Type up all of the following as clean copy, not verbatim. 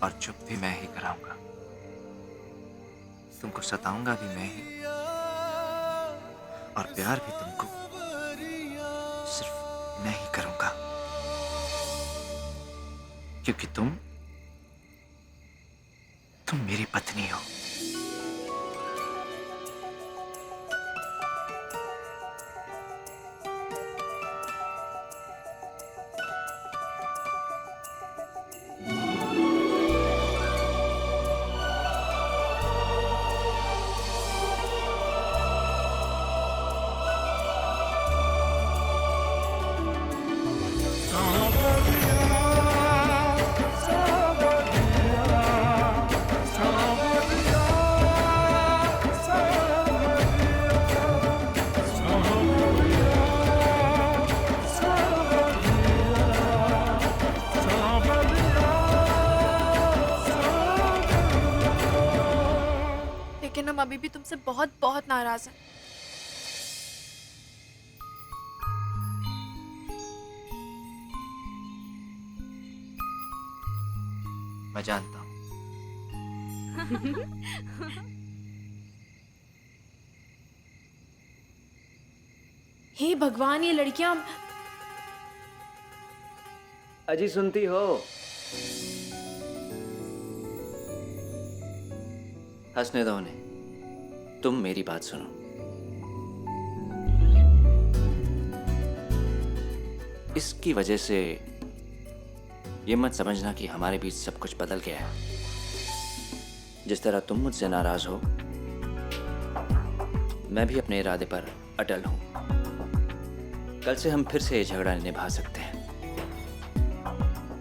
और चुप भी मैं ही कराऊंगा। तुमको सताऊंगा भी मैं ही, और प्यार भी तुमको सिर्फ मैं ही करूंगा, क्योंकि तुम मेरी पत्नी हो। लेकिन हम अभी भी तुमसे बहुत बहुत नाराज हैं। मैं जानता हूं। हे भगवान, ये लड़कियां। अजी सुनती हो? हंसने दो उन्हें, तुम मेरी बात सुनो। इसकी वजह से ये मत समझना कि हमारे बीच सब कुछ बदल गया है। जिस तरह तुम मुझसे नाराज हो, मैं भी अपने इरादे पर अटल हूं। कल से हम फिर से ये झगड़ा निभा सकते हैं,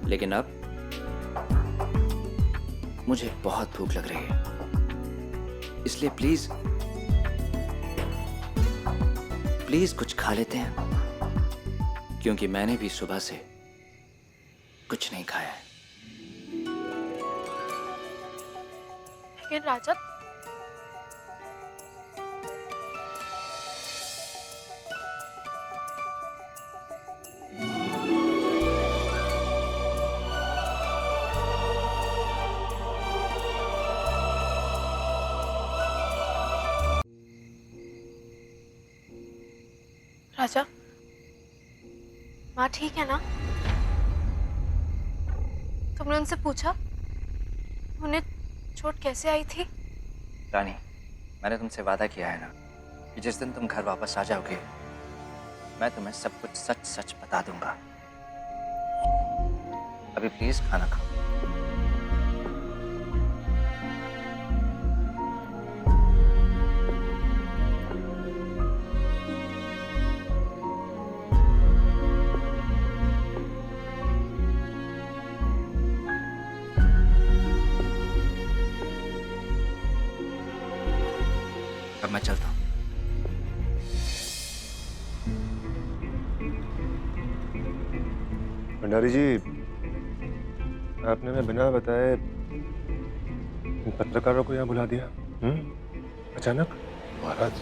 लेकिन अब मुझे बहुत भूख लग रही है, इसलिए प्लीज प्लीज कुछ खा लेते हैं, क्योंकि मैंने भी सुबह से कुछ नहीं खाया है। लेकिन राजा, राजा, माँ ठीक है ना? तुमने उनसे पूछा उन्हें चोट कैसे आई थी? रानी, मैंने तुमसे वादा किया है ना कि जिस दिन तुम घर वापस आ जाओगे, मैं तुम्हें सब कुछ सच सच बता दूंगा। अभी प्लीज खाना खाओ। अब मैं चलता हूँ। भंडारी जी, आपने हमें बिना बताए इन पत्रकारों को यहाँ बुला दिया। अचानक? महाराज,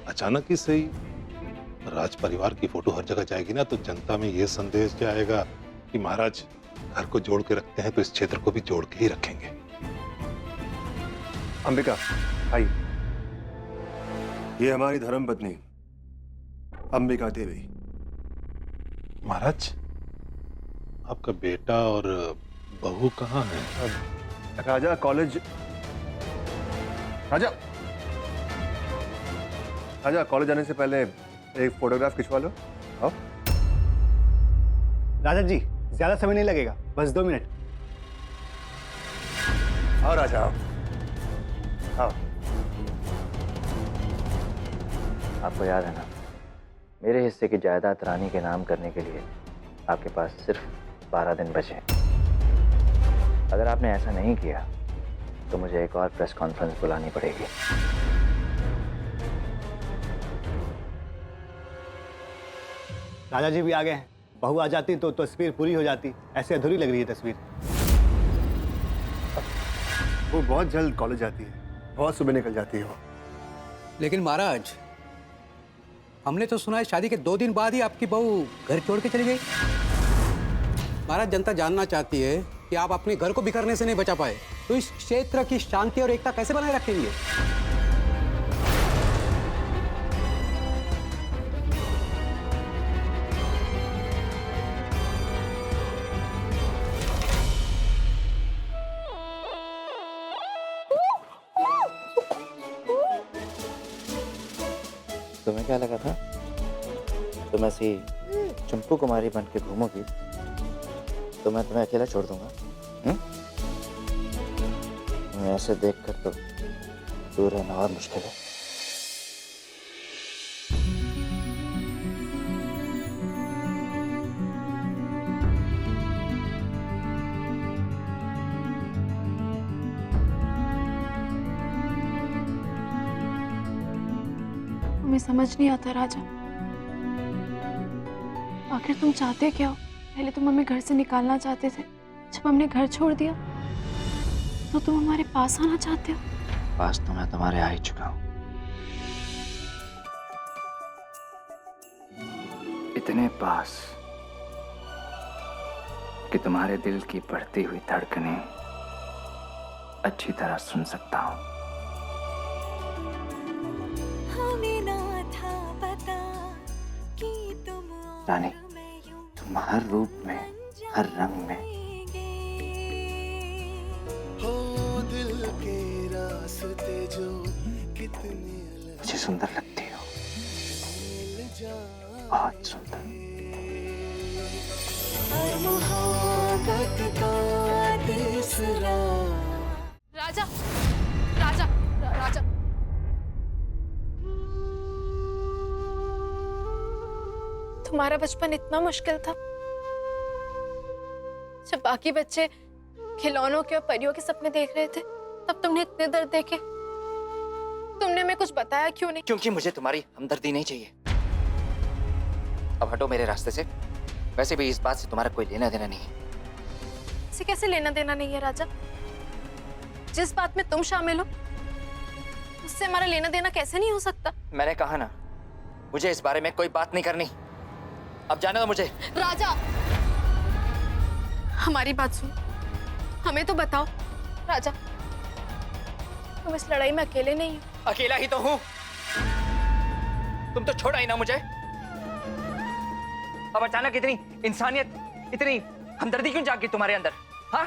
अचानक ही सही, राज परिवार की फोटो हर जगह जाएगी ना, तो जनता में ये संदेश जाएगा कि महाराज घर को जोड़ के रखते हैं तो इस क्षेत्र को भी जोड़ के ही रखेंगे। अंबिका, आई। ये हमारी धर्मपत्नी अंबिका देवी। महाराज, आपका बेटा और बहू कहाँ है? राजा कॉलेज आने से पहले एक फोटोग्राफ खिंचवा लो। आओ। राजा जी, ज्यादा समय नहीं लगेगा, बस 2 मिनट। आओ राजा, आओ। आओ। आपको याद है ना, मेरे हिस्से की जायदाद रानी के नाम करने के लिए आपके पास सिर्फ 12 दिन बचे। अगर आपने ऐसा नहीं किया तो मुझे एक और प्रेस कॉन्फ्रेंस बुलानी पड़ेगी। राजा जी भी आ गए हैं। बहू आ जाती तो तस्वीर पूरी हो जाती, ऐसे अधूरी लग रही है तस्वीर। वो बहुत जल्द कॉलेज आती है, बहुत सुबह निकल जाती है वो। लेकिन महाराज, हमने तो सुना है शादी के 2 दिन बाद ही आपकी बहू घर छोड़ के चली गई। महाराज, जनता जानना चाहती है कि आप अपने घर को बिखरने से नहीं बचा पाए, तो इस क्षेत्र की शांति और एकता कैसे बनाए रखेंगे? तुम्हें क्या लगा था तुम ऐसी चंपू कुमारी बन के घूमोगी तो मैं तुम्हें अकेला छोड़ दूंगा? तुम्हें ऐसे देखकर तो दूर रहना और मुश्किल है। तुम्हें समझ नहीं आता राजा, आखिर तुम चाहते क्या हो? पहले तुम हमें घर से निकालना चाहते थे, जब हमने घर छोड़ दिया तो तुम हमारे पास आना चाहते हो। पास तो मैं तुम्हारे आ ही चुका हूं। इतने पास कि तुम्हारे दिल की बढ़ती हुई धड़कनें अच्छी तरह सुन सकता हूं। रानी, तुम हर रूप में, हर रंग में मुझे सुंदर लगती हो, बहुत सुंदर। राजा, राजा, राजा, तुम्हारा बचपन इतना मुश्किल था। जब बाकी बच्चे खिलौनों के और परियों के सपने देख रहे थे, तब तुमने इतने दर्द देखे। तुमने हमें कुछ बताया क्यों नहीं? क्योंकि मुझे तुम्हारी हमदर्दी नहीं चाहिए। अब हटो मेरे रास्ते से। वैसे भी इस बात से तुम्हारा कोई लेना देना नहीं है। इसे कैसे लेना देना नहीं है राजा? जिस बात में तुम शामिल हो उससे हमारा लेना देना कैसे नहीं हो सकता? मैंने कहा ना, मुझे इस बारे में कोई बात नहीं करनी। अब जाने दो मुझे। राजा, हमारी बात सुनो, हमें तो बताओ। राजा, तुम इस लड़ाई में अकेले नहीं हो। अकेला ही तो हूं। तुम तो छोड़ा ही ना मुझे। अब अचानक इतनी इंसानियत, इतनी हमदर्दी क्यों जाग गई तुम्हारे अंदर? हाँ,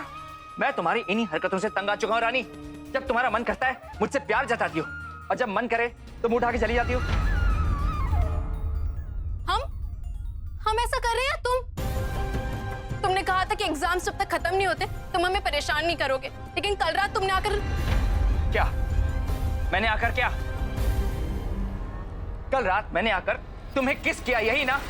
मैं तुम्हारी इन्हीं हरकतों से तंग आ चुका हूं रानी। जब तुम्हारा मन करता है मुझसे प्यार जताती हो, और जब मन करे तो मुंह उठा के चली जाती हो। हम ऐसा कर रहे हैं? तुमने कहा था कि एग्जाम्स जब तक खत्म नहीं होते तुम हमें परेशान नहीं करोगे, लेकिन कल रात तुमने आकर क्या? मैंने आकर क्या? कल रात मैंने आकर तुम्हें किस किया, यही ना?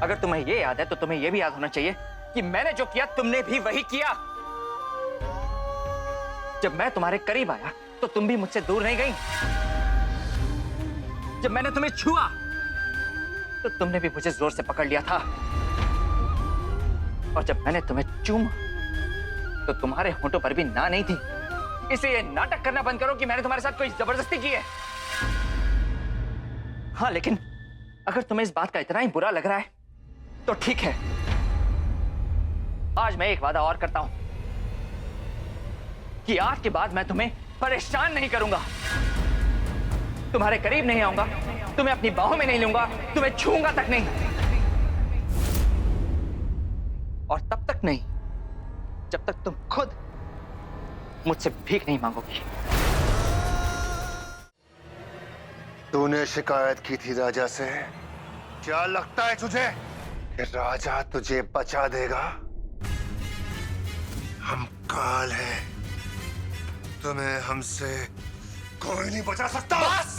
अगर तुम्हें ये याद है तो तुम्हें ये भी याद होना चाहिए कि मैंने जो किया तुमने भी वही किया। जब मैं तुम्हारे करीब आया तो तुम भी मुझसे दूर नहीं गई। जब मैंने तुम्हें छुआ तो तुमने भी मुझे जोर से पकड़ लिया था, और जब मैंने तुम्हें चूमा तो तुम्हारे होंठों पर भी ना नहीं थी। इसलिए नाटक करना बंद करो कि मैंने तुम्हारे साथ कोई जबरदस्ती की है। हाँ, लेकिन अगर तुम्हें इस बात का इतना ही बुरा लग रहा है तो ठीक है। आज मैं एक वादा और करता हूं कि आज के बाद मैं तुम्हें परेशान नहीं करूंगा, तुम्हारे करीब नहीं आऊंगा, तुम्हें अपनी बाहों में नहीं लूंगा, तुम्हें छूंगा तक नहीं। और तब तक नहीं जब तक तुम खुद मुझसे भीख नहीं मांगोगी। तूने शिकायत की थी राजा से। क्या लगता है तुझे कि राजा तुझे बचा देगा? हम काल हैं, तुम्हें हमसे कोई नहीं बचा सकता। बस!